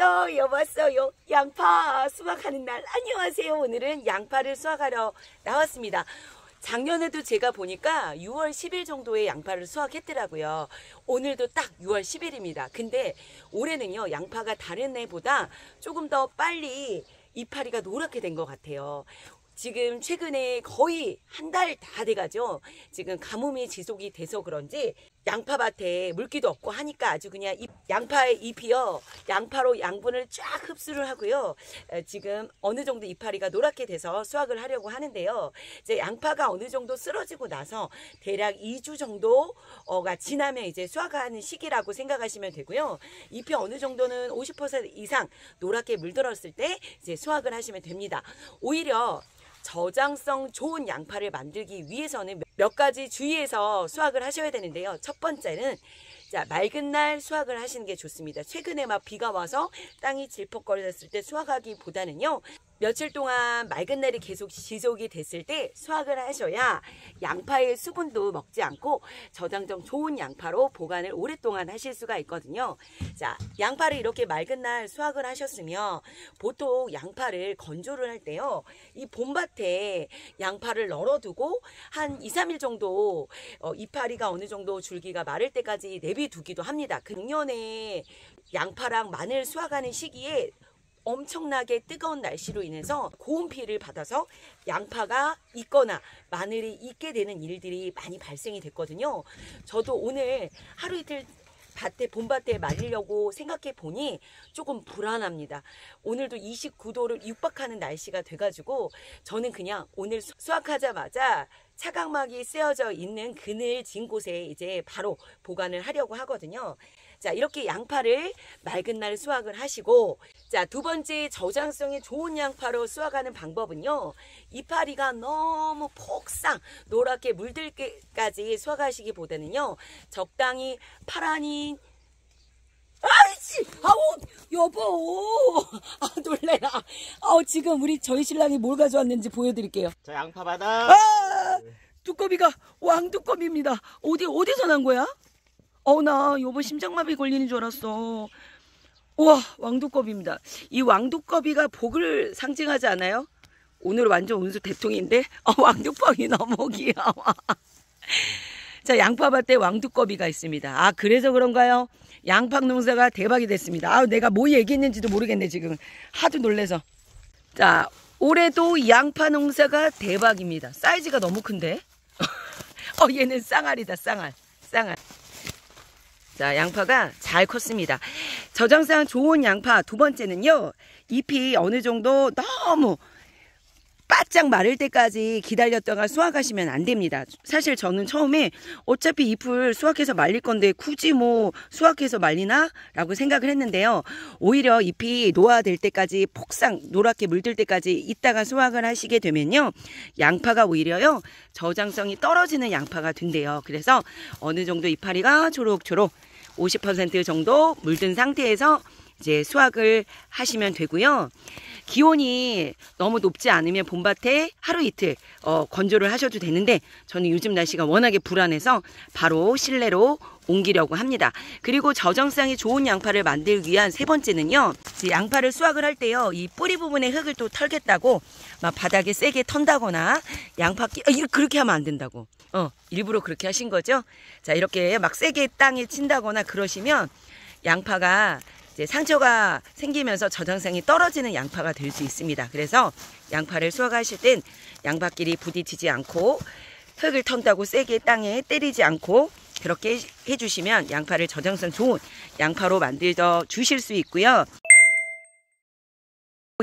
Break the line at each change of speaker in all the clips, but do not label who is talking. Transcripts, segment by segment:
왔어요. 양파 수확하는 날. 안녕하세요. 오늘은 양파를 수확하러 나왔습니다. 작년에도 제가 보니까 6월 10일 정도에 양파를 수확했더라고요. 오늘도 딱 6월 10일입니다. 근데 올해는요, 양파가 다른 해보다 조금 더 빨리 이파리가 노랗게 된 것 같아요. 지금 최근에 거의 한 달 다 돼가죠. 지금 가뭄이 지속이 돼서 그런지 양파밭에 물기도 없고 하니까 아주 그냥 양파의 잎이요, 양파로 양분을 쫙 흡수를 하고요. 지금 어느 정도 이파리가 노랗게 돼서 수확을 하려고 하는데요. 이제 양파가 어느 정도 쓰러지고 나서 대략 2주 정도가 지나면 이제 수확하는 시기라고 생각하시면 되고요. 잎이 어느 정도는 50% 이상 노랗게 물들었을 때 이제 수확을 하시면 됩니다. 오히려 저장성 좋은 양파를 만들기 위해서는 몇 가지 주의해서 수확을 하셔야 되는데요. 첫 번째는 맑은 날 수확을 하시는 게 좋습니다. 최근에 막 비가 와서 땅이 질퍽거렸을 때 수확하기보다는요, 며칠 동안 맑은 날이 계속 지속이 됐을 때 수확을 하셔야 양파의 수분도 먹지 않고 저장성 좋은 양파로 보관을 오랫동안 하실 수가 있거든요. 자, 양파를 이렇게 맑은 날 수확을 하셨으면 보통 양파를 건조를 할 때요, 이 봄밭에 양파를 널어두고 한 2, 3일 정도 이파리가 어느 정도 줄기가 마를 때까지 내비두기도 합니다. 금년에 양파랑 마늘 수확하는 시기에 엄청나게 뜨거운 날씨로 인해서 고온 피해를 받아서 양파가 익거나 마늘이 익게 되는 일들이 많이 발생이 됐거든요. 저도 오늘 하루 이틀 봄밭에 말리려고 생각해 보니 조금 불안합니다. 오늘도 29도를 육박하는 날씨가 돼가지고 저는 그냥 오늘 수확하자마자 차각막이 씌어져 있는 그늘진 곳에 이제 바로 보관을 하려고 하거든요. 자, 이렇게 양파를 맑은 날 수확을 하시고, 자, 두 번째 저장성이 좋은 양파로 수확하는 방법은요, 이파리가 너무 폭삭 노랗게 물들 때까지 수확하시기보다는요, 적당히 파란이, 아이씨! 아우, 여보! 아, 놀래라. 지금 저희 신랑이 뭘 가져왔는지 보여드릴게요.
자, 양파 받아.
두꺼비가 왕두꺼비입니다. 어디서 난 거야? 나 여보 심장마비 걸리는 줄 알았어. 우와, 왕두꺼비입니다. 이 왕두꺼비가 복을 상징하지 않아요? 오늘 완전 운수 대통인데? 왕두꺼비 너무 귀여워. 자, 양파밭에 왕두꺼비가 있습니다. 그래서 그런가요? 양파 농사가 대박이 됐습니다. 내가 뭐 얘기했는지도 모르겠네, 지금. 하도 놀래서. 자, 올해도 양파 농사가 대박입니다. 사이즈가 너무 큰데? 얘는 쌍알이다, 쌍알. 자, 양파가 잘 컸습니다. 저장성 좋은 양파 두 번째는요, 잎이 어느 정도 너무 바짝 마를 때까지 기다렸다가 수확하시면 안 됩니다. 사실 저는 처음에 어차피 잎을 수확해서 말릴 건데 굳이 뭐 수확해서 말리나? 라고 생각을 했는데요. 오히려 잎이 노화될 때까지 폭삭 노랗게 물들 때까지 있다가 수확을 하시게 되면요, 양파가 오히려요, 저장성이 떨어지는 양파가 된대요. 그래서 어느 정도 이파리가 초록초록 50% 정도 물든 상태에서 이제 수확을 하시면 되고요. 기온이 너무 높지 않으면 봄밭에 하루 이틀 건조를 하셔도 되는데, 저는 요즘 날씨가 워낙에 불안해서 바로 실내로 옮기려고 합니다. 그리고 저장성이 좋은 양파를 만들기 위한 세 번째는요, 양파를 수확을 할 때요, 이 뿌리 부분에 흙을 또 털겠다고 막 바닥에 세게 턴다거나 그렇게 하면 안 된다고. 일부러 그렇게 하신 거죠? 자, 이렇게 막 세게 땅에 친다거나 그러시면 양파가 이제 상처가 생기면서 저장성이 떨어지는 양파가 될 수 있습니다. 그래서 양파를 수확하실 땐 양파끼리 부딪히지 않고 흙을 턴다고 세게 땅에 때리지 않고 그렇게 해주시면 양파를 저장성 좋은 양파로 만들어 주실 수 있고요.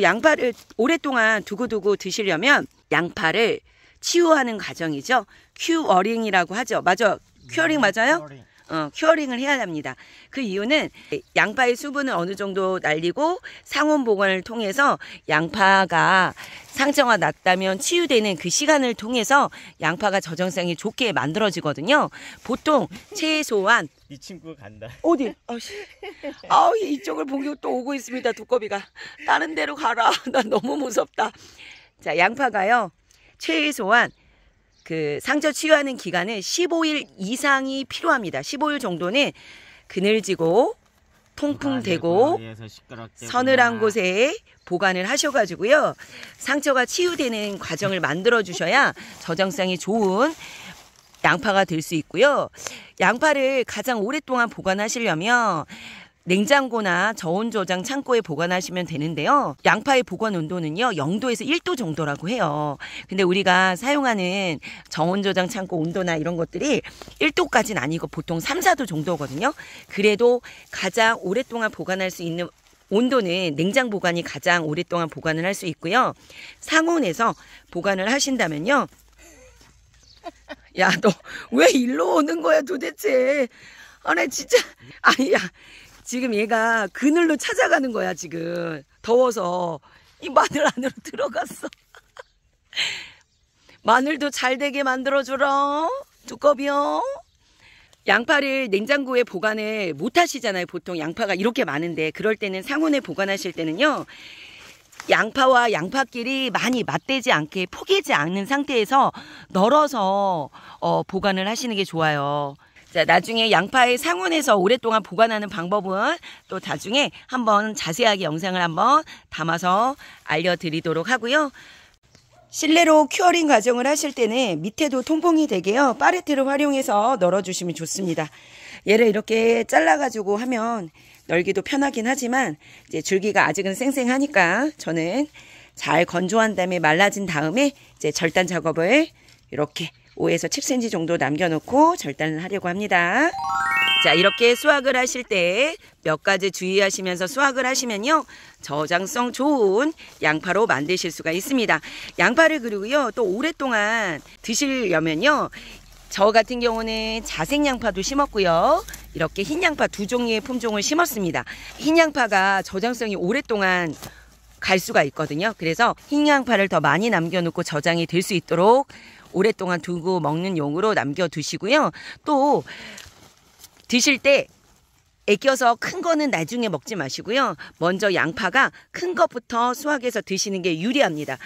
양파를 오랫동안 두고두고 드시려면 양파를 치유하는 과정이죠. 큐어링이라고 하죠. 맞아. 큐어링 맞아요? 큐어링을 해야 합니다. 그 이유는 양파의 수분을 어느 정도 날리고 상온 보관을 통해서 양파가 상처가 났다면 치유되는 그 시간을 통해서 양파가 저장성이 좋게 만들어지거든요. 보통 최소한
이 친구 간다.
어디? 이쪽을 보고 또 오고 있습니다. 두꺼비가. 다른 데로 가라. 나 너무 무섭다. 자, 양파가요, 최소한 그 상처 치유하는 기간은 15일 이상이 필요합니다. 15일 정도는 그늘지고 통풍 되고 서늘한 곳에 보관을 하셔가지고요. 상처가 치유되는 과정을 만들어 주셔야 저장성이 좋은 양파가 될 수 있고요. 양파를 가장 오랫동안 보관하시려면 냉장고나 저온 저장 창고에 보관하시면 되는데요. 양파의 보관 온도는요, 0도에서 1도 정도라고 해요. 근데 우리가 사용하는 저온 저장 창고 온도나 이런 것들이 1도까지는 아니고 보통 3, 4도 정도거든요. 그래도 가장 오랫동안 보관할 수 있는 온도는 냉장 보관이 가장 오랫동안 보관을 할 수 있고요. 상온에서 보관을 하신다면요. 야, 너 왜 일로 오는 거야 도대체? 아, 나 진짜. 아니, 야. 지금 얘가 그늘로 찾아가는 거야, 지금. 더워서. 이 마늘 안으로 들어갔어. 마늘도 잘 되게 만들어주라. 두꺼비요. 양파를 냉장고에 보관을 못 하시잖아요. 보통 양파가 이렇게 많은데. 그럴 때는 상온에 보관하실 때는요. 양파와 양파끼리 많이 맞대지 않게 포개지 않는 상태에서 널어서 보관을 하시는 게 좋아요. 자, 나중에 양파의 상온에서 오랫동안 보관하는 방법은 또 나중에 한번 자세하게 영상을 한번 담아서 알려드리도록 하고요. 실내로 큐어링 과정을 하실 때는 밑에도 통풍이 되게요. 파레트를 활용해서 널어주시면 좋습니다. 얘를 이렇게 잘라가지고 하면 널기도 편하긴 하지만 이제 줄기가 아직은 쌩쌩하니까 저는 잘 건조한 다음에 말라진 다음에 이제 절단 작업을 이렇게 5에서 7cm 정도 남겨놓고 절단을 하려고 합니다. 자, 이렇게 수확을 하실 때 몇 가지 주의하시면서 수확을 하시면요. 저장성 좋은 양파로 만드실 수가 있습니다. 양파를 그리고요. 또 오랫동안 드시려면요. 저 같은 경우는 자색 양파도 심었고요. 이렇게 흰 양파 두 종류의 품종을 심었습니다. 흰 양파가 저장성이 오랫동안 갈 수가 있거든요. 그래서 흰 양파를 더 많이 남겨놓고 저장이 될 수 있도록 오랫동안 두고 먹는 용으로 남겨두시고요. 또 드실 때 애껴서 큰 거는 나중에 먹지 마시고요. 먼저 양파가 큰 것부터 수확해서 드시는 게 유리합니다.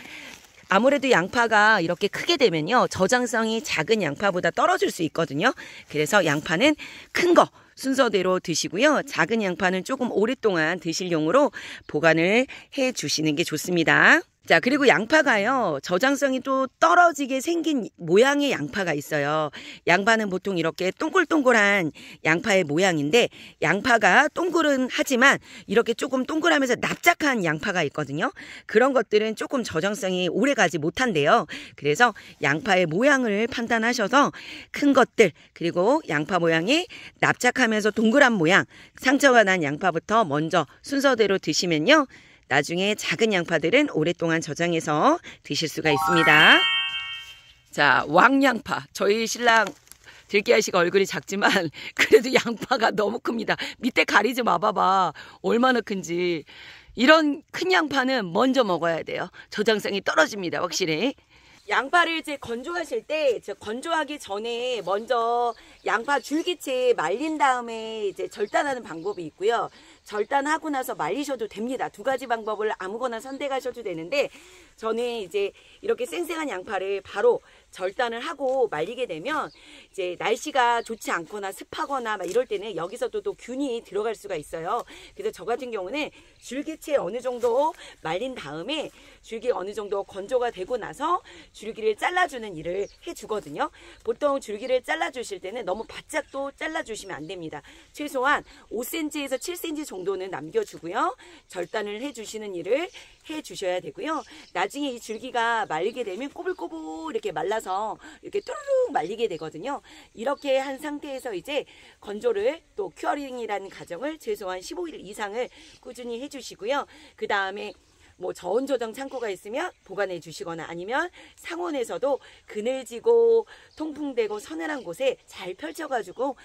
아무래도 양파가 이렇게 크게 되면요. 저장성이 작은 양파보다 떨어질 수 있거든요. 그래서 양파는 큰 거 순서대로 드시고요. 작은 양파는 조금 오랫동안 드실 용으로 보관을 해 주시는 게 좋습니다. 자, 그리고 양파가요. 저장성이 또 떨어지게 생긴 모양의 양파가 있어요. 양파는 보통 이렇게 동글동글한 양파의 모양인데 양파가 동글은 하지만 이렇게 조금 동글하면서 납작한 양파가 있거든요. 그런 것들은 조금 저장성이 오래가지 못한대요. 그래서 양파의 모양을 판단하셔서 큰 것들 그리고 양파 모양이 납작하면서 동그란 모양 상처가 난 양파부터 먼저 순서대로 드시면요. 나중에 작은 양파들은 오랫동안 저장해서 드실 수가 있습니다. 자, 왕양파. 저희 신랑 들깨아씨가 얼굴이 작지만 그래도 양파가 너무 큽니다. 밑에 가리지 마봐봐. 얼마나 큰지. 이런 큰 양파는 먼저 먹어야 돼요. 저장성이 떨어집니다. 확실히. 양파를 이제 건조하실 때 건조하기 전에 먼저 양파 줄기채 말린 다음에 이제 절단하는 방법이 있고요. 절단하고 나서 말리셔도 됩니다. 두 가지 방법을 아무거나 선택하셔도 되는데 저는 이제 이렇게 쌩쌩한 양파를 바로 절단을 하고 말리게 되면 이제 날씨가 좋지 않거나 습하거나 막 이럴 때는 여기서도 또 균이 들어갈 수가 있어요. 그래서 저 같은 경우는 줄기채 어느 정도 말린 다음에 줄기 어느 정도 건조가 되고 나서 줄기를 잘라주는 일을 해주거든요. 보통 줄기를 잘라주실 때는 너무 바짝 또 잘라주시면 안 됩니다. 최소한 5cm에서 7cm 정도는 남겨주고요. 절단을 해주시는 일을 해주셔야 되고요. 나중에 이 줄기가 말리게 되면 꼬불꼬불 이렇게 말라서 이렇게 뚜루룩 말리게 되거든요. 이렇게 한 상태에서 이제 건조를 또 큐어링이라는 과정을 최소한 15일 이상을 꾸준히 해주시고요. 그 다음에 뭐 저온 저장 창고가 있으면 보관해 주시거나 아니면 상온에서도 그늘지고 통풍되고 서늘한 곳에 잘 펼쳐가지고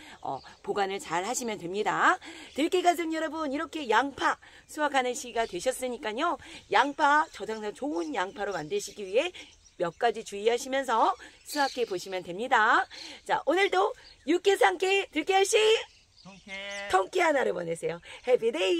보관을 잘 하시면 됩니다. 들깨 가족 여러분, 이렇게 양파 수확하는 시기가 되셨으니까요. 양파 저장성 좋은 양파로 만드시기 위해 몇 가지 주의하시면서 수확해 보시면 됩니다. 자, 오늘도 유쾌 상쾌 들깨 아씨 통쾌 하나를 보내세요. 해피데이.